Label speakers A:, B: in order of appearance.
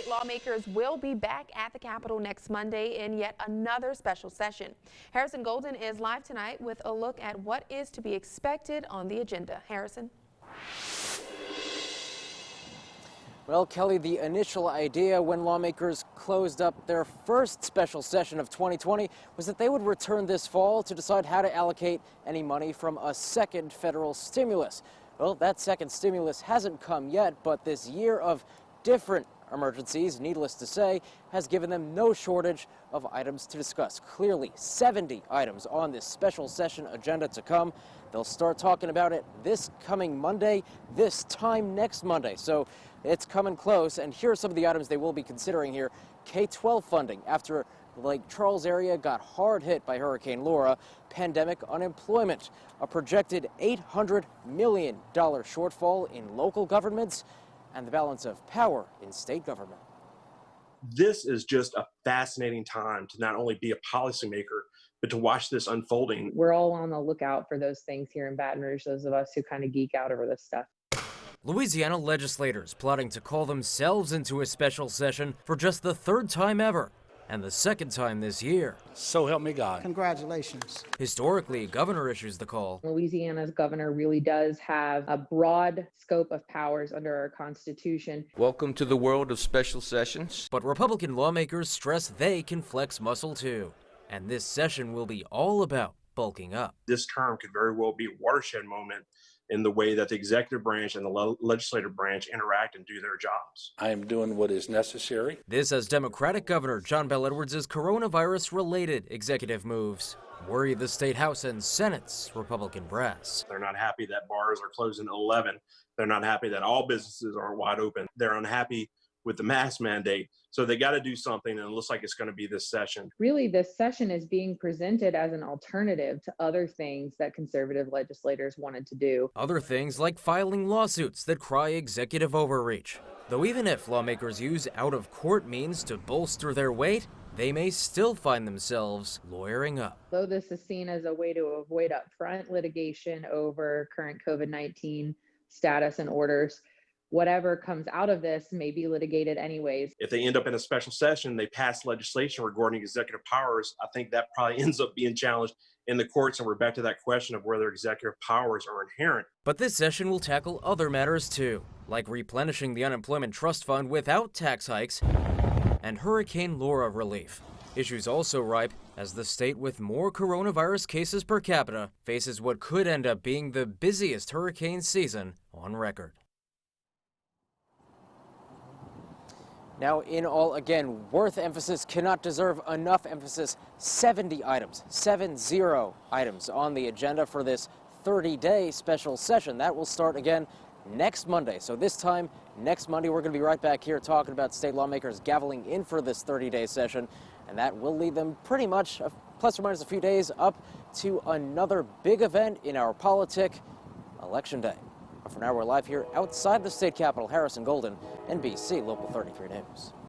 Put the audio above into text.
A: State lawmakers will be back at the Capitol next Monday in yet another special session. Harrison Golden is live tonight with a look at what is to be expected on the agenda. Harrison.
B: Well, Kelly, the initial idea when lawmakers closed up their first special session of 2020 was that they would return this fall to decide how to allocate any money from a second federal stimulus. Well, that second stimulus hasn't come yet, but this year of different emergencies, needless to say, has given them no shortage of items to discuss. Clearly, 70 items on this special session agenda to come. They'll start talking about it this coming Monday, this time next Monday. So it's coming close, and here are some of the items they will be considering here. K-12 funding after the Lake Charles area got hard hit by Hurricane Laura, pandemic unemployment, a projected $800 million shortfall in local governments, and the balance of power in state government.
C: This is just a fascinating time to not only be a policymaker, but to watch this unfolding.
D: We're all on the lookout for those things here in Baton Rouge, those of us who kind of geek out over this stuff.
B: Louisiana legislators plotting to call themselves into a special session for just the third time ever, and the second time this year.
E: So help me God.
F: Congratulations.
B: Historically, governor issues the call.
D: Louisiana's governor really does have a broad scope of powers under our Constitution.
G: Welcome to the world of special sessions.
B: But Republican lawmakers stress they can flex muscle too. And this session will be all about bulking up.
C: This term could very well be a watershed moment in the way that the executive branch and the legislative branch interact and do their jobs.
E: I am doing what is necessary.
B: This as Democratic Governor John Bel Edwards' coronavirus-related executive moves worry the State House and Senate's Republican brass.
C: They're not happy that bars are closing at 11. They're not happy that all businesses aren't wide open. They're unhappy with the mask mandate. So they got to do something, and it looks like it's going to be this session.
D: Really, this session is being presented as an alternative to other things that conservative legislators wanted to do.
B: Other things like filing lawsuits that cry executive overreach. Though even if lawmakers use out-of-court means to bolster their weight, they may still find themselves lawyering up.
D: Though this is seen as a way to avoid upfront litigation over current COVID-19 status and orders, whatever comes out of this may be litigated anyways.
C: If they end up in a special session, they pass legislation regarding executive powers, I think that probably ends up being challenged in the courts, and we're back to that question of whether executive powers are inherent.
B: But this session will tackle other matters too, like replenishing the unemployment trust fund without tax hikes and Hurricane Laura relief. Issues also ripe as the state with more coronavirus cases per capita faces what could end up being the busiest hurricane season on record. Now, in all, again, worth emphasis, cannot deserve enough emphasis. 70 items, 70 items on the agenda for this 30-day special session. That will start again next Monday. So this time, next Monday, we're going to be right back here talking about state lawmakers gaveling in for this 30-day session. And that will lead them pretty much, plus or minus a few days, up to another big event in our politic, Election Day. For now, we're live here outside the state capitol. Harrison Golden, NBC Local 33 News.